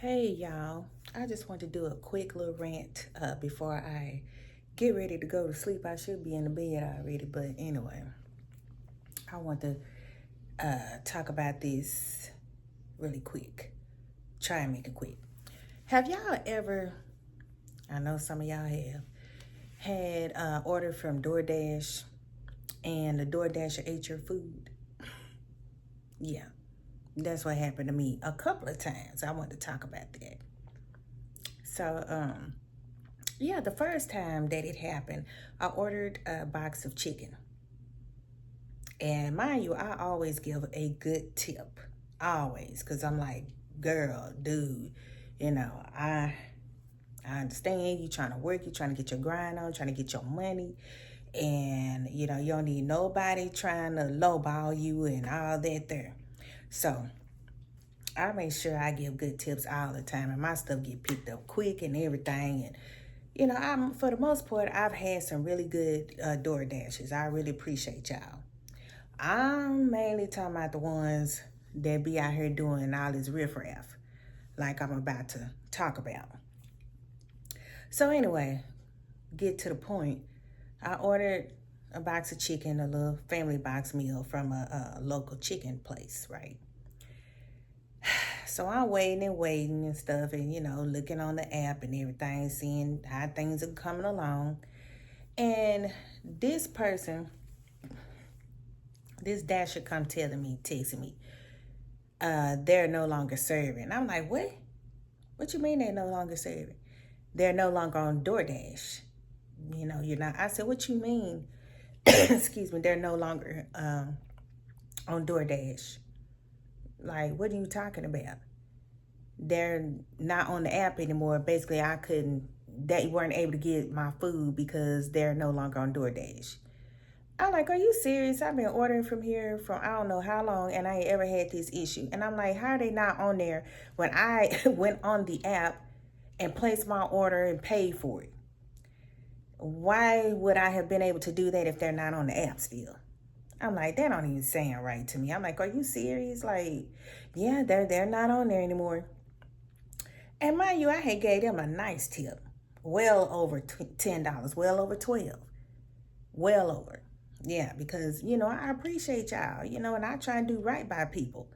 Hey y'all, I just want to do a quick little rant before I get ready to go to sleep. I should be in the bed already, but anyway, I want to talk about this really quick. Try and make it quick. Have y'all ever, I know some of y'all have, had order from DoorDash and the DoorDasher ate your food? Yeah, that's what happened to me a couple of times. I want to talk about that. So, yeah, the first time that it happened, I ordered a box of chicken. And mind you, I always give a good tip. Always. Because I'm like, girl, dude, you know, I understand you trying to work, you trying to get your grind on, trying to get your money. And, you know, you don't need nobody trying to lowball you and all that there. So I make sure I give good tips all the time, and my stuff get picked up quick and everything. And you know, I'm for the most part, I've had some really good door dashes. I really appreciate y'all. I'm mainly talking about the ones that be out here doing all this riffraff, like I'm about to talk about. So anyway, get to the point. I ordered a box of chicken, a little family box meal from a local chicken place, right? So I'm waiting and stuff, and you know, looking on the app and everything, seeing how things are coming along. And this person, this dasher come telling me, texting me, they're no longer serving. I'm like, what? What you mean they're no longer serving? They're no longer on DoorDash. You know, you're not. I said, what you mean? Excuse me, they're no longer on DoorDash. Like, what are you talking about? They're not on the app anymore. Basically, they weren't able to get my food because they're no longer on DoorDash. I'm like, are you serious? I've been ordering from here from I don't know how long, and I ain't ever had this issue. And I'm like, how are they not on there when I went on the app and placed my order and paid for it? Why would I have been able to do that if they're not on the app still? I'm like, that don't even sound right to me. I'm like, are you serious? Like, yeah, they're not on there anymore. And mind you, I had gave them a nice tip, well over $10, well over 12, well over. Yeah, because, you know, I appreciate y'all, you know, and I try and do right by people.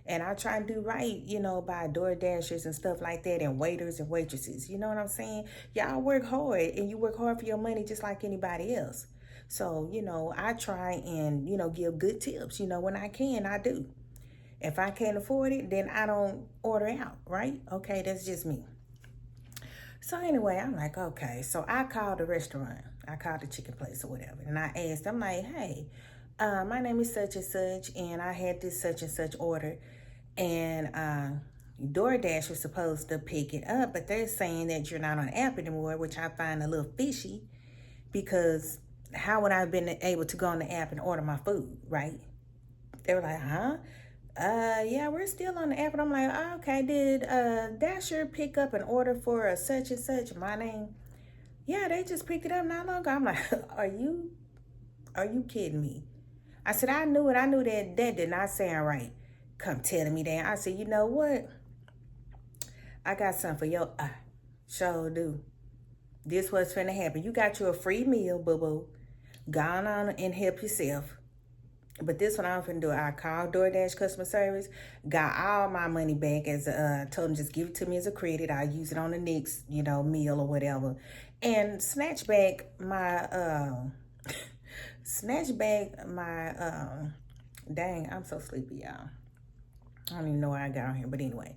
And I try and do right, you know, by door dashers and stuff like that, and waiters and waitresses. You know what I'm saying? Y'all work hard, and you work hard for your money just like anybody else. So, you know, I try and, you know, give good tips. You know, when I can, I do. If I can't afford it, then I don't order out, right? Okay, that's just me. So anyway, I'm like, okay. So I called the restaurant. I called the chicken place or whatever. And I asked, I'm like, hey, my name is such and such, and I had this such and such order. And DoorDash was supposed to pick it up, but they're saying that you're not on the app anymore, which I find a little fishy, because how would I have been able to go on the app and order my food, right? They were like, huh? Yeah, we're still on the app. And I'm like, oh, okay, did Dasher pick up an order for a such and such, my name? Yeah, they just picked it up not long ago. I'm like, are you kidding me? I said, I knew it. I knew that did not sound right. Come telling me that. I said, you know what? I got something for your sure do. This what's finna happen. You got you a free meal, boo-boo. Go on and help yourself. But this one I'm finna do. I called DoorDash customer service, got all my money back as told them just give it to me as a credit. I'll use it on the next, you know, meal or whatever. And snatch back my dang, I'm so sleepy, y'all. I don't even know why I got on here, but anyway.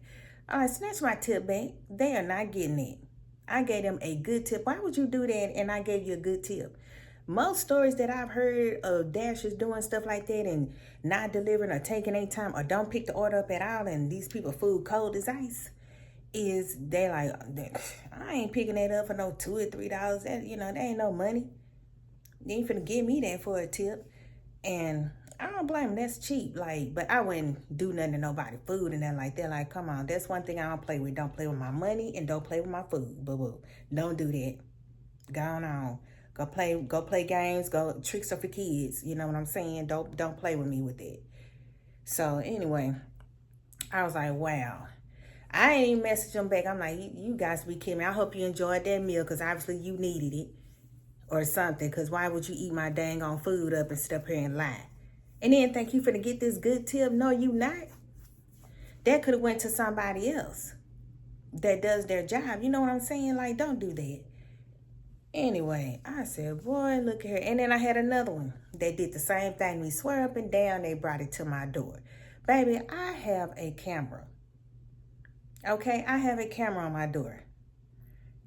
Snatch my tip back. They are not getting it. I gave them a good tip. Why would you do that and I gave you a good tip? Most stories that I've heard of dashers doing stuff like that and not delivering or taking any time or don't pick the order up at all, and these people food cold as ice, is they like, I ain't picking that up for no $2 or $3. That, you know, that ain't no money. You ain't finna give me that for a tip. And I don't blame them. That's cheap. Like, but I wouldn't do nothing to nobody food and then like that. Like, come on, that's one thing I don't play with. Don't play with my money and don't play with my food. Boo boo. Don't do that. Go on. Go play games. Go tricks are for kids. You know what I'm saying? Don't play with me with that. So anyway, I was like, wow. I ain't even message them back. I'm like, you guys be kidding me. I hope you enjoyed that meal because obviously you needed it or something. Because why would you eat my dang on food up and sit up here and lie? And then think you finna get this good tip? No, you not. That could have went to somebody else that does their job. You know what I'm saying? Like, don't do that. Anyway, I said, boy, look at her. And then I had another one. They did the same thing. We swear up and down, they brought it to my door. Baby, I have a camera. Okay, I have a camera on my door.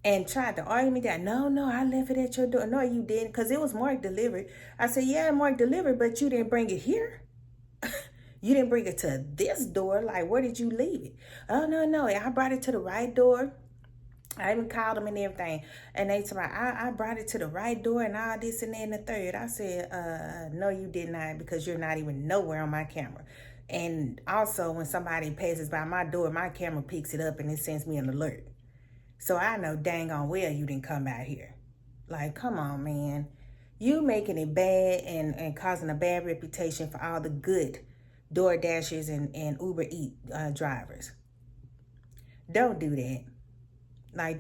And tried to argue me down. No, I left it at your door. No, you didn't, because it was marked delivered. I said, yeah, marked delivered, but you didn't bring it here. You didn't bring it to this door. Like, where did you leave it? Oh, no, I brought it to the right door. I even called them and everything. And they told me, I brought it to the right door and all this and that and the third. I said, no, you did not, because you're not even nowhere on my camera. And also, when somebody passes by my door, my camera picks it up and it sends me an alert. So I know dang on well you didn't come out here. Like, come on, man. You making it bad and causing a bad reputation for all the good DoorDashers and Uber Eat drivers. Don't do that. Like,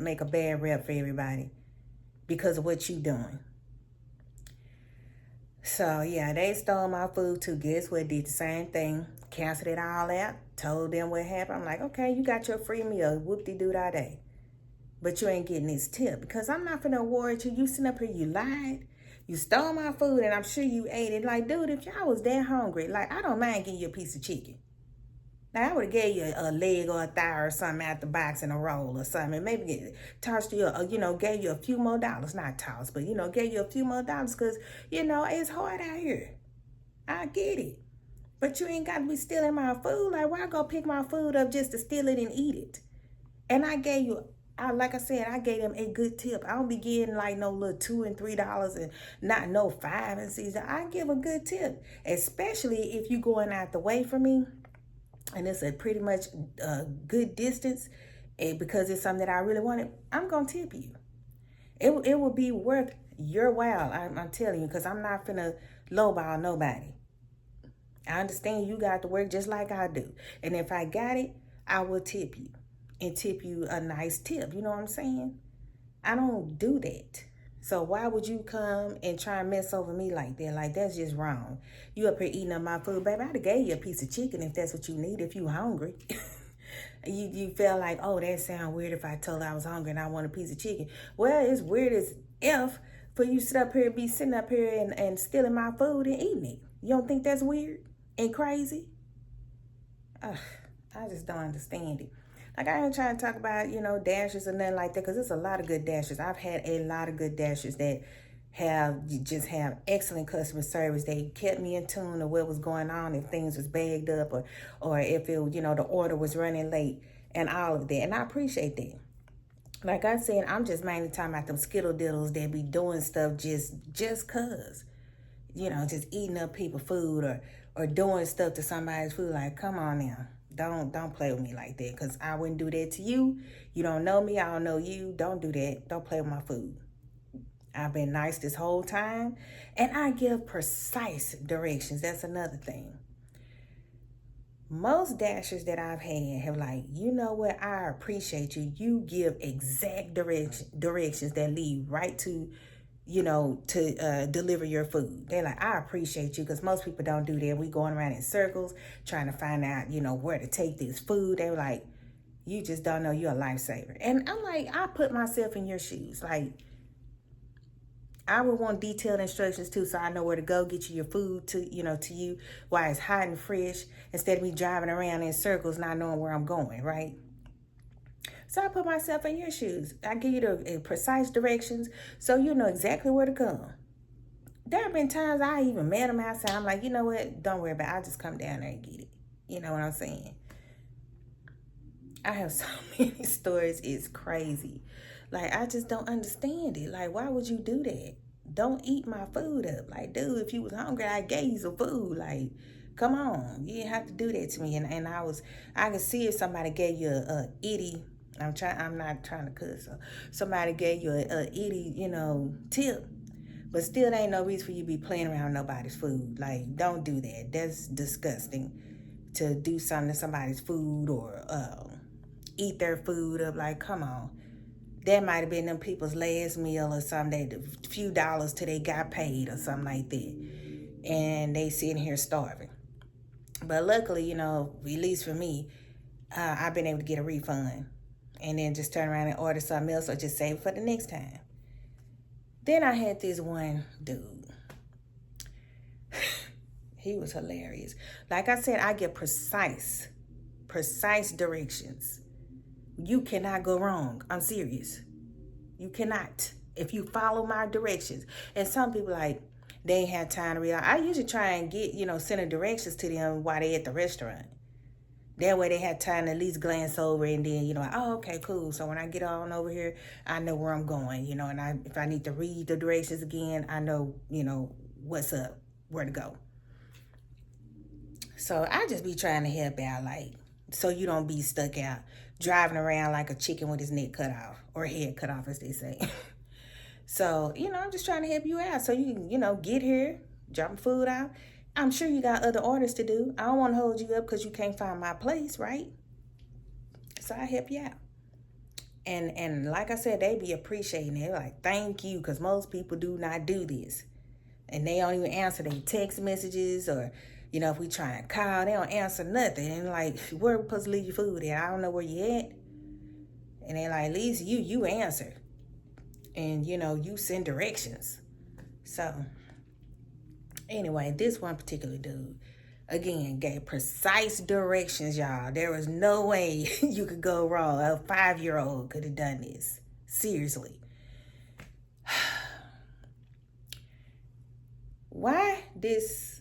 make a bad rep for everybody because of what you doing. So yeah, they stole my food too. Guess what? Did the same thing. Canceled it all out. Told them what happened. I'm like, okay, you got your free meal. Whoop-de-doo-da-day. But you ain't getting this tip because I'm not finna award you. You sitting up here, you lied. You stole my food and I'm sure you ate it. Like, dude, if y'all was that hungry, like, I don't mind getting you a piece of chicken. Now, I would have gave you a leg or a thigh or something out the box in a roll or something. Maybe tossed you, gave you a few more dollars. Not toss, but, gave you a few more dollars because, it's hard out here. I get it. But you ain't got to be stealing my food. Like, why go pick my food up just to steal it and eat it? And I gave you, like I said, I gave them a good tip. I don't be getting like no little $2 and $3 and not no 5 and 6. I give a good tip, especially if you going out the way from me. And it's a pretty much good distance, and because it's something that I really wanted, I'm going to tip you. It will be worth your while, I'm telling you, because I'm not finna lowball nobody. I understand you got to work just like I do. And if I got it, I will tip you and tip you a nice tip. You know what I'm saying? I don't do that. So why would you come and try and mess over me like that? Like, that's just wrong. You up here eating up my food, baby. I'd have gave you a piece of chicken if that's what you need, if you hungry. you felt like, oh, that sound weird if I told I was hungry and I want a piece of chicken. Well, it's weird as F for you sit up here and be sitting up here and stealing my food and eating it. You don't think that's weird and crazy? Ugh, I just don't understand it. Like, I ain't trying to talk about, Dashers or nothing like that, because there's a lot of good Dashers. I've had a lot of good Dashers that have excellent customer service. They kept me in tune to what was going on, if things was bagged up or if it, the order was running late and all of that. And I appreciate that. Like I said, I'm just mainly talking about them skittle diddles that be doing stuff just cause. Just eating up people's food or doing stuff to somebody's food. Like, come on now. Don't play with me like that, because I wouldn't do that to you. You don't know me. I don't know you. Don't do that. Don't play with my food. I've been nice this whole time, and I give precise directions. That's another thing. Most Dashers that I've had have like, you know what? I appreciate you. You give exact directions that lead right to to deliver your food. They're like, I appreciate you, because most people don't do that. We going around in circles trying to find out, where to take this food. They were like, you just don't know, you're a lifesaver. And I'm like, I put myself in your shoes. Like, I would want detailed instructions too, so I know where to go get you your food to you while it's hot and fresh, instead of me driving around in circles not knowing where I'm going, right? So I put myself in your shoes. I give you the precise directions so you know exactly where to come. There have been times I even met them outside. I'm like, you know what? Don't worry about it. I'll just come down there and get it. You know what I'm saying? I have so many stories. It's crazy. Like, I just don't understand it. Like, why would you do that? Don't eat my food up. Like, dude, if you was hungry, I gave you some food. Like, come on. You didn't have to do that to me. And I could see if somebody gave you a itty, I'm not trying to cuss. So somebody gave you a itty, tip. But still, there ain't no reason for you to be playing around nobody's food. Like, don't do that. That's disgusting to do something to somebody's food or eat their food up. Like, come on. That might have been them people's last meal or something. A few dollars till they got paid or something like that. And they sitting here starving. But luckily, at least for me, I've been able to get a refund. And then just turn around and order something else or just save it for the next time. Then I had this one dude. He was hilarious. Like I said, I get precise directions. You cannot go wrong. I'm serious. You cannot. If you follow my directions. And some people they ain't have time to read. I usually try and get, send the directions to them while they at the restaurant. That way they have time to at least glance over and then, oh, okay, cool. So when I get on over here, I know where I'm going, and if I need to read the directions again, I know, what's up, where to go. So I just be trying to help out, so you don't be stuck out driving around like a chicken with his neck cut off or head cut off, as they say. So, I'm just trying to help you out so you can, get here, drop food out. I'm sure you got other orders to do. I don't want to hold you up because you can't find my place, right? So I help you out. And like I said, they be appreciating it. They're like, thank you, because most people do not do this. And they don't even answer their text messages or, if we try and call, they don't answer nothing. And like, where we supposed to leave your food at? I don't know where you at. And they're like, at least you answer. And, you send directions. So anyway, this one particular dude, again, gave precise directions, y'all. There was no way you could go wrong. A 5-year-old could have done this. Seriously. Why this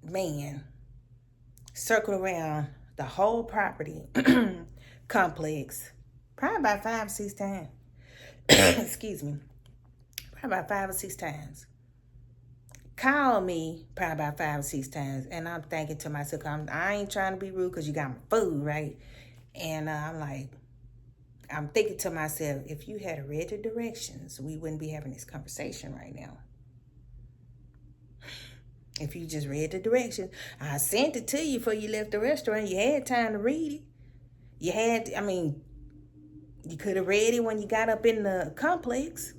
man circled around the whole property complex probably about 5 or 6 times. Excuse me. Probably about 5 or 6 times. Called me probably about 5 or 6 times, and I'm thinking to myself, I ain't trying to be rude because you got my food, right? And I'm thinking to myself, if you had read the directions, we wouldn't be having this conversation right now. If you just read the directions, I sent it to you before you left the restaurant. You had time to read it. You could have read it when you got up in the complex.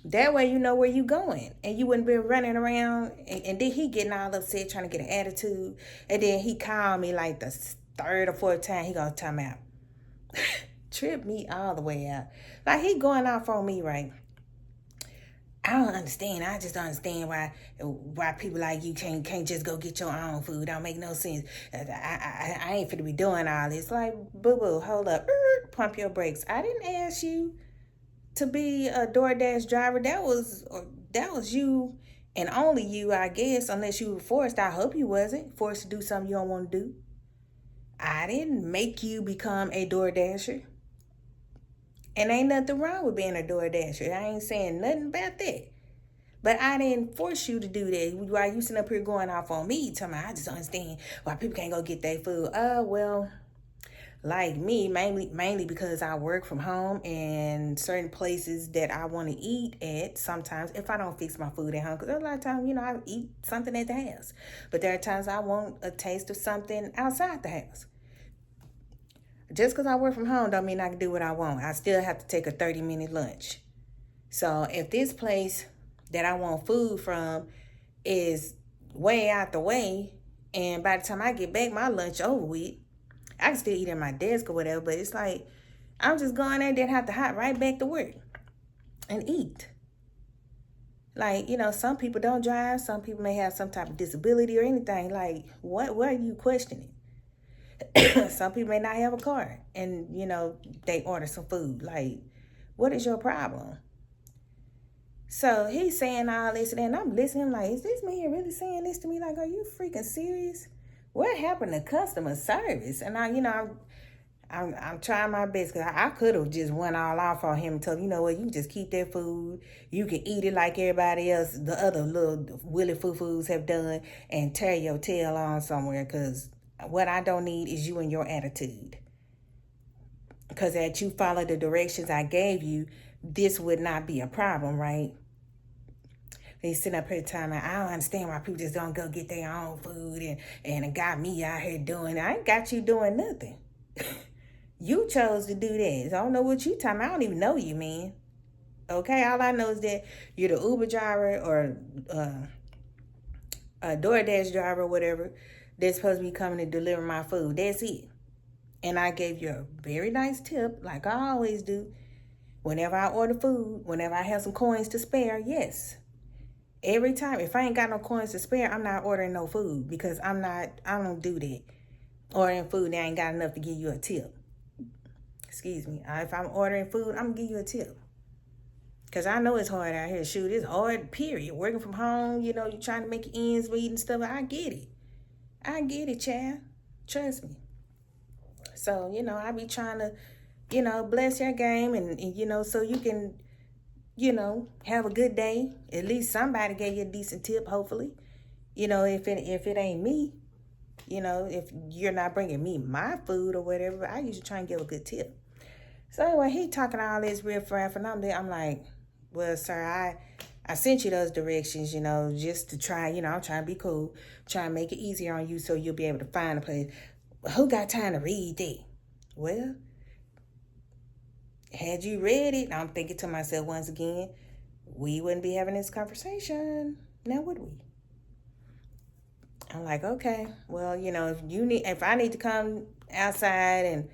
That way you know where you going. And you wouldn't be running around. And then he getting all upset trying to get an attitude. And then he called me like the 3rd or 4th time. He gonna tell me out. Trip me all the way out. Like he going off on me, right? I don't understand. I just don't understand why people like you can't just go get your own food. Don't make no sense. I ain't finna be doing all this. Like, boo-boo, hold up. Pump your brakes. I didn't ask you to be a DoorDash driver. That was you and only you, I guess, unless you were forced. I hope you wasn't forced to do something you don't want to do. I didn't make you become a DoorDasher. And ain't nothing wrong with being a DoorDasher. I ain't saying nothing about that. But I didn't force you to do that. Why you sitting up here going off on me, telling me I just don't understand why people can't go get their food. Well, like me, mainly because I work from home, and certain places that I want to eat at, sometimes if I don't fix my food at home, because a lot of times, I eat something at the house. But there are times I want a taste of something outside the house. Just because I work from home don't mean I can do what I want. I still have to take a 30-minute lunch. So if this place that I want food from is way out the way, and by the time I get back, my lunch over with, I can still eat at my desk or whatever, but it's like, I'm just going there, then have to hop right back to work and eat. Like, some people don't drive. Some people may have some type of disability or anything. Like, what are you questioning? Some people may not have a car and, they order some food. Like, what is your problem? So he's saying all this and I'm listening like, is this man really saying this to me? Like, are you freaking serious? What happened to customer service? And I'm trying my best because I could have just went all off on him and told him, you know what, you can just keep that food. You can eat it like everybody else, the other little willy foo-foos have done, and tear your tail on somewhere, because what I don't need is you and your attitude. Because as you follow the directions I gave you, this would not be a problem, right? They sitting up here telling me, I don't understand why people just don't go get their own food and it got me out here doing it. I ain't got you doing nothing. You chose to do that. So I don't know what you talking about. I don't even know you, man. Okay, all I know is that you're the Uber driver or a DoorDash driver or whatever that's supposed to be coming to deliver my food. That's it. And I gave you a very nice tip, like I always do. Whenever I order food, whenever I have some coins to spare, yes. Every time, if I ain't got no coins to spare, I'm not ordering no food because I don't do that. Ordering food, they ain't got enough to give you a tip. Excuse me. If I'm ordering food, I'm going to give you a tip. Because I know it's hard out here. Shoot, it's hard, period. Working from home, you trying to make ends meet and stuff. I get it. I get it, child. Trust me. So, I be trying to, bless your game and so you can, have a good day. At least somebody gave you a decent tip, hopefully. If it ain't me, if you're not bringing me my food or whatever, I usually try and give a good tip. So anyway, he talking all this riffraff, and I'm like, well, sir, I sent you those directions, just to try, I'm trying to be cool, trying to make it easier on you so you'll be able to find a place. Who got time to read that? Well, had you read it, I'm thinking to myself once again, we wouldn't be having this conversation. Now would we? I'm like, okay, well, if I need to come outside and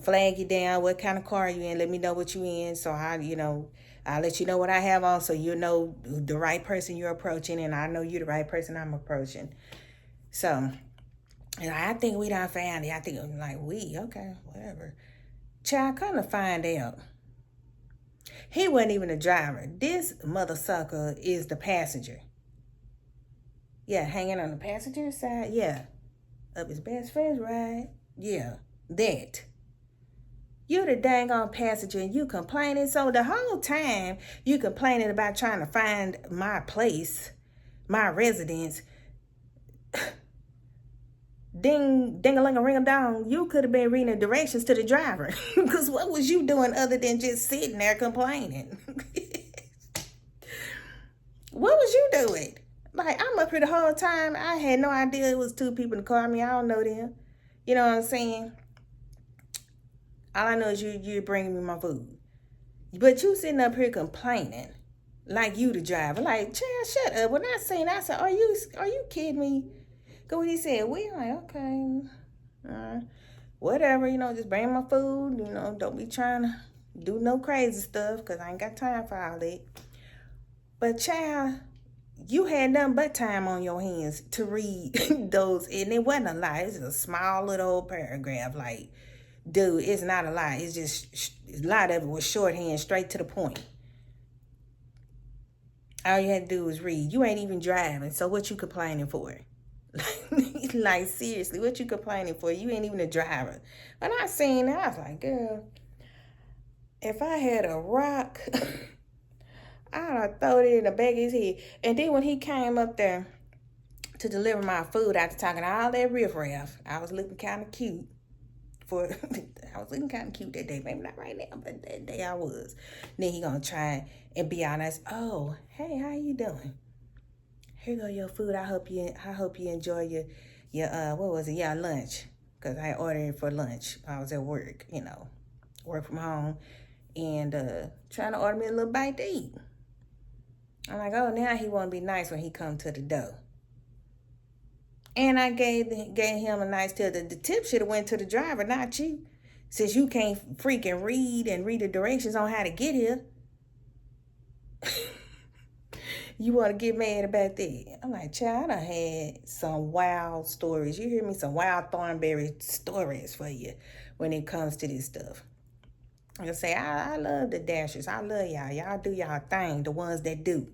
flag you down, what kind of car are you in, let me know what you in, so I'll let you know what I have on so you know the right person you're approaching, and I know you're the right person I'm approaching. So, I think we done found it. I think I'm like, okay, whatever. Child, come to find out, he wasn't even the driver. This mother sucker is the passenger. Yeah, hanging on the passenger side. Yeah, of his best friend's ride. Yeah, that. You the dang on passenger and you complaining. So the whole time you complaining about trying to find my place, my residence, ding-a-ling-a-ring-a-dong, you could have been reading the directions to the driver. Because what was you doing other than just sitting there complaining? What was you doing? Like, I'm up here the whole time. I had no idea it was two people in the car. I mean, I don't know them. You know what I'm saying? All I know is you're bringing me my food. But you sitting up here complaining like you the driver. Like, child, shut up. When I seen I said, are you kidding me? Because when he said, I'm like, okay. Whatever, just bring my food. Don't be trying to do no crazy stuff because I ain't got time for all that. But, child, you had nothing but time on your hands to read those. And it wasn't a lot. It's a small little paragraph. Like, dude, it's not a lot. It's just a lot of it was shorthand, straight to the point. All you had to do was read. You ain't even driving, so what you complaining for? Like, seriously, what you complaining for? You ain't even a driver. When I seen that, I was like, girl, if I had a rock, I'd have thrown it in the back of his head. And then when he came up there to deliver my food after talking all that riffraff, I was looking kind of cute. I was looking kind of cute that day. Maybe not right now, but that day I was. Then he gonna try and be honest. Oh, hey, how you doing? Here go your food. I hope you enjoy your what was it? Yeah, lunch. Cause I ordered it for lunch. I was at work, work from home, and trying to order me a little bite to eat. I'm like, oh, now he want to be nice when he come to the door. And I gave him a nice tip. The tip should have went to the driver, not you. Since you can't freaking read the directions on how to get here. You want to get mad about that? I'm like, child, I done had some wild stories. You hear me? Some wild Thornberry stories for you when it comes to this stuff. I say, I love the Dashers. I love y'all. Y'all do y'all thing, the ones that do.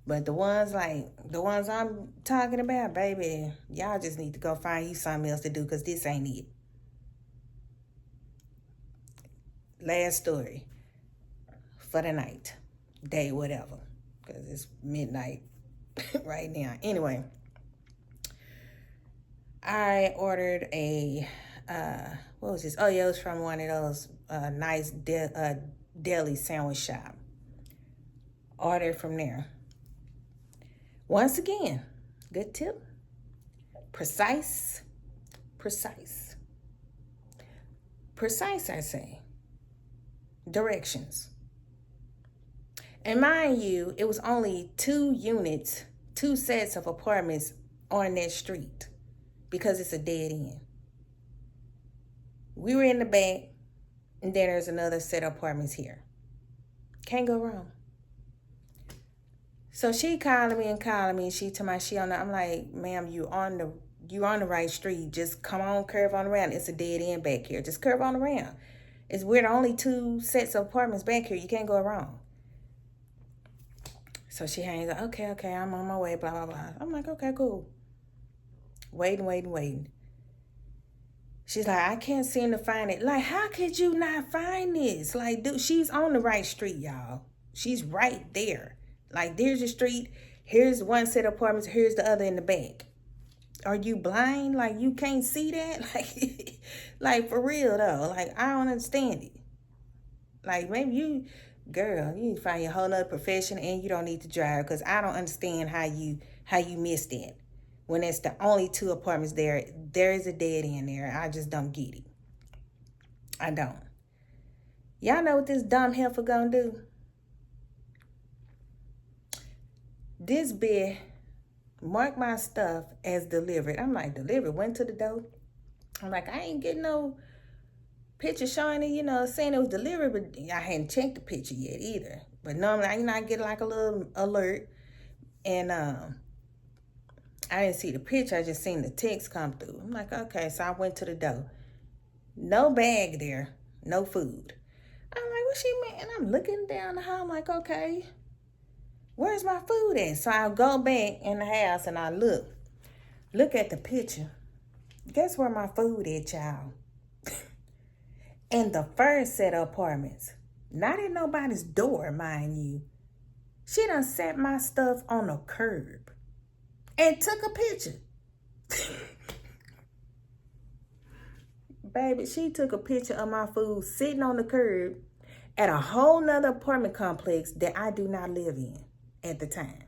But the ones I'm talking about, baby, y'all just need to go find you something else to do because this ain't it. Last story for the night, day, whatever, because it's midnight right now. Anyway, I ordered a, what was this? Oh, yeah, it was from one of those nice deli sandwich shop. Ordered from there. Once again, good tip. Precise, precise, precise, I say. Directions. And mind you, it was only 2 units, 2 sets of apartments on that street because it's a dead end. We were in the back, and then there's another set of apartments here. Can't go wrong. So she calling me. She told me she on the, I'm like, ma'am, you on the right street. Just come on, curve on around. It's a dead end back here. Just curve on around. We're the only 2 sets of apartments back here. You can't go wrong. So she hangs up. Okay, I'm on my way. Blah blah blah. I'm like, okay, cool. Waiting. She's like, I can't seem to find it. Like, how could you not find this? Like, dude, she's on the right street, y'all. She's right there. Like, there's the street. Here's one set of apartments. Here's the other in the back. Are you blind? Like, you can't see that? Like for real, though. Like, I don't understand it. Like, maybe you, girl, you need to find your whole nother profession and you don't need to drive because I don't understand how you missed it. When it's the only 2 apartments there, there is a dead end there. I just don't get it. I don't. Y'all know what this dumb heifer gonna do? This bitch marked my stuff as delivered. I'm like, delivered? Went to the door. I'm like, I ain't getting no picture showing it, saying it was delivered, but I hadn't checked the picture yet either. But normally, I get like a little alert. And I didn't see the picture. I just seen the text come through. I'm like, okay. So I went to the door. No bag there. No food. I'm like, what she mean? And I'm looking down the hall. I'm like, okay, where's my food at? So I go back in the house and I look at the picture. Guess where my food at, y'all? In the first set of apartments. Not in nobody's door, mind you. She done set my stuff on a curb and took a picture. Baby, she took a picture of my food sitting on the curb at a whole nother apartment complex that I do not live in at the time.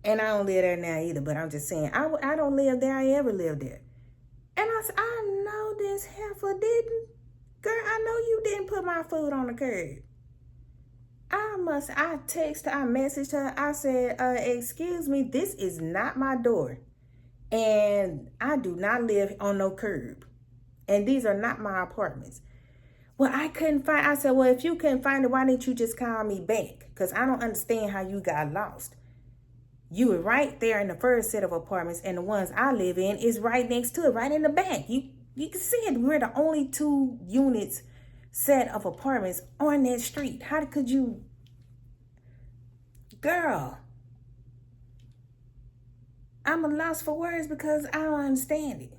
And I don't live there now either, but I'm just saying, I don't live there. I ever lived there. And I said, I know this heifer didn't. Girl, I know you didn't put my food on the curb. I texted her, I messaged her, I said, excuse me, this is not my door. And I do not live on no curb. And these are not my apartments. Well, I said, well, if you couldn't find it, why didn't you just call me back? Because I don't understand how you got lost. You were right there in the first set of apartments, and the ones I live in is right next to it, right in the back. You can see it. We're the only 2 units set of apartments on that street. How could you? Girl, I'm a loss for words because I don't understand it.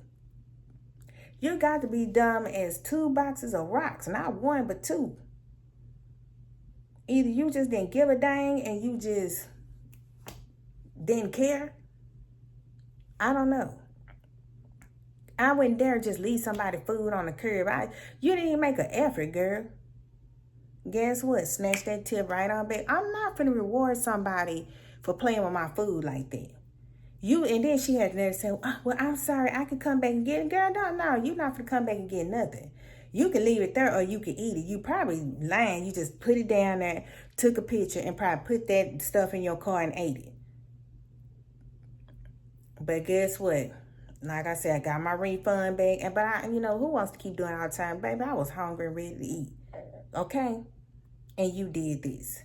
You got to be dumb as 2 boxes of rocks, not 1, but 2. Either you just didn't give a dang and you just didn't care. I don't know. I wouldn't dare just leave somebody food on the curb. You didn't even make an effort, girl. Guess what? Snatch that tip right on back. I'm not finna reward somebody for playing with my food like that. And then she had to say, oh, well, I'm sorry, I could come back and get it. Girl, no, you're not finna come back and get nothing. You can leave it there or you can eat it. You probably lying. You just put it down there, took a picture, and probably put that stuff in your car and ate it. But guess what? Like I said, I got my refund back. But who wants to keep doing it all the time? Baby, I was hungry and ready to eat. Okay? And you did this.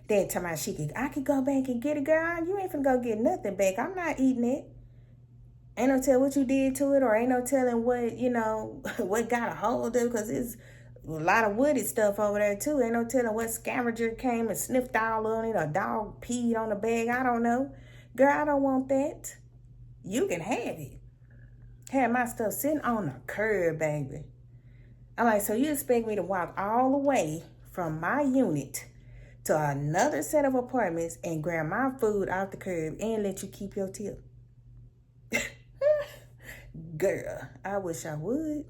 Then tell me I could go back and get it, girl. You ain't finna go get nothing back. I'm not eating it. Ain't no telling what you did to it, or ain't no telling what, what got a hold of it, because it's a lot of wooded stuff over there too. Ain't no telling what scavenger came and sniffed all on it, or dog peed on the bag. I don't know. Girl, I don't want that. You can have it. Had my stuff sitting on the curb, baby. I'm like, so you expect me to walk all the way from my unit to another set of apartments and grab my food off the curb and let you keep your tip? Girl, I wish I would.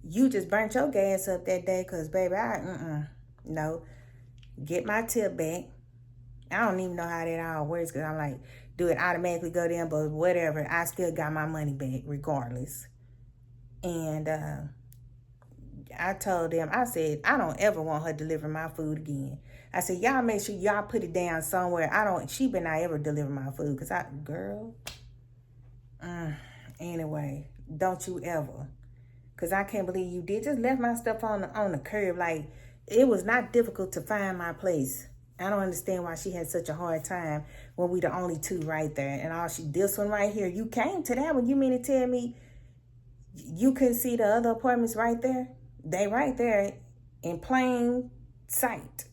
You just burnt your gas up that day because, baby, no. Get my tip back. I don't even know how that all works because I'm like, do it automatically go down? But whatever, I still got my money back regardless. And I told them, I said, I don't ever want her delivering my food again. I said, y'all make sure y'all put it down somewhere. She better not ever deliver my food. Because girl, anyway, don't you ever. Because I can't believe you did. Just left my stuff on the curb. Like, it was not difficult to find my place. I don't understand why she had such a hard time when we the only two right there. And this one right here, you came to that one. You mean to tell me you couldn't see the other apartments right there? They right there in plain sight.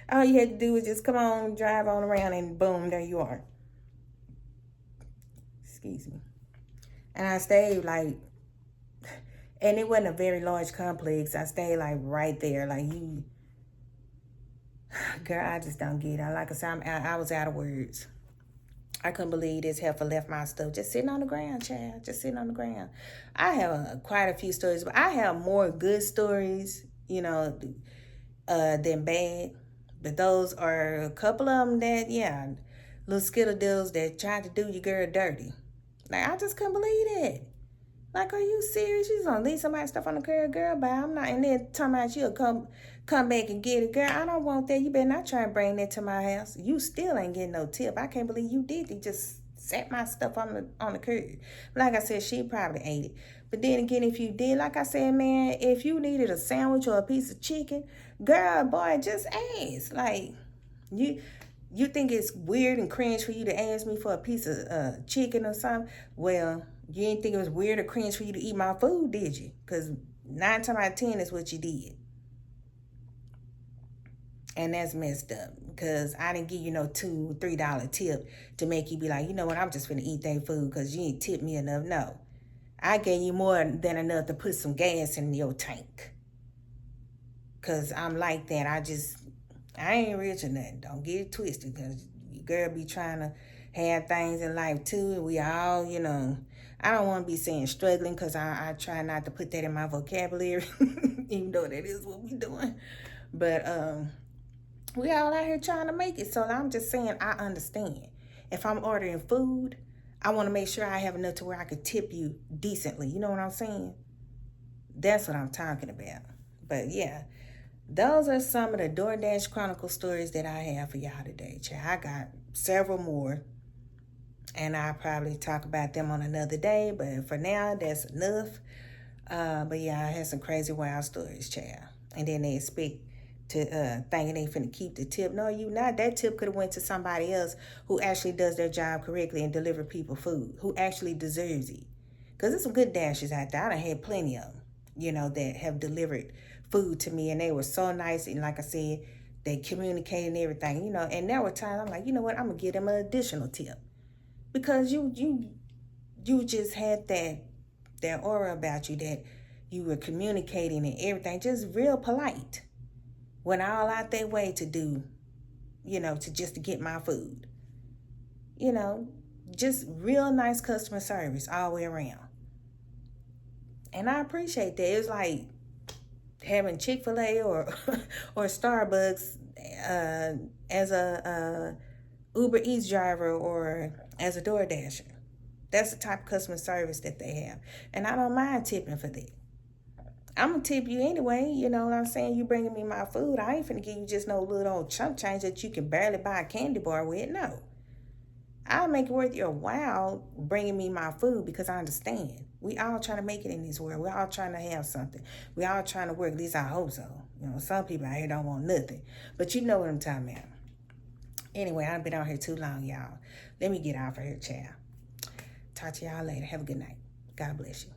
All you had to do was just come on, drive on around, and boom, there you are. Excuse me. And I stayed like, and it wasn't a very large complex. I stayed like right there. Like you, girl, I just don't get it. Like I said, I was out of words. I couldn't believe this heifer left my stuff just sitting on the ground, child. Just sitting on the ground. I have quite a few stories, but I have more good stories, than bad. But those are a couple of them that, yeah, little skittle deals that tried to do your girl dirty. Like, I just couldn't believe that. Like, are you serious? You just gonna leave somebody's stuff on the curb, girl? But I'm not. And then talking about you'll come back and get it, girl. I don't want that. You better not try and bring that to my house. You still ain't getting no tip. I can't believe you did. You just set my stuff on the curb. Like I said, she probably ate it. But then again, if you did, like I said, man, if you needed a sandwich or a piece of chicken, girl, boy, just ask. Like, you think it's weird and cringe for you to ask me for a piece of chicken or something? Well, you didn't think it was weird or cringe for you to eat my food, did you? Because 9 times out of 10 is what you did. And that's messed up. Because I didn't give you no $2, $3 tip to make you be like, you know what, I'm just finna eat that food because you ain't tipped me enough. No. I gave you more than enough to put some gas in your tank. Because I'm like that. I ain't rich or nothing. Don't get it twisted. Because your girl be trying to have things in life too. We all, I don't want to be saying struggling because I try not to put that in my vocabulary. Even though that is what we doing. But we all out here trying to make it. So I'm just saying I understand. If I'm ordering food, I want to make sure I have enough to where I could tip you decently. You know what I'm saying? That's what I'm talking about. But yeah, those are some of the DoorDash Chronicle stories that I have for y'all today. I got several more, and I'll probably talk about them on another day. But for now, that's enough. But yeah, I had some crazy wild stories, child. And then they expect to thinking they finna keep the tip. No, you not. That tip could have went to somebody else who actually does their job correctly and deliver people food, who actually deserves it. Because there's some good dashers out there. I done had plenty of them, that have delivered food to me, and they were so nice. And like I said, they communicated and everything, and there were times I'm like, you know what, I'm gonna give them an additional tip. Because you just had that aura about you that you were communicating and everything, just real polite. Went all out their way to do, to get my food. Just real nice customer service all the way around. And I appreciate that. It was like having Chick-fil-A or Starbucks as a Uber Eats driver or as a DoorDasher. That's the type of customer service that they have. And I don't mind tipping for that. I'm going to tip you anyway, you know what I'm saying? You bringing me my food. I ain't finna give you just no little old chump change that you can barely buy a candy bar with. No. I'll make it worth your while bringing me my food because I understand. We all trying to make it in this world. We all trying to have something. We all trying to work. At least I hope so. Some people out here don't want nothing. But you know what I'm talking about. Anyway, I've been out here too long, y'all. Let me get out of here, child. Talk to y'all later. Have a good night. God bless you.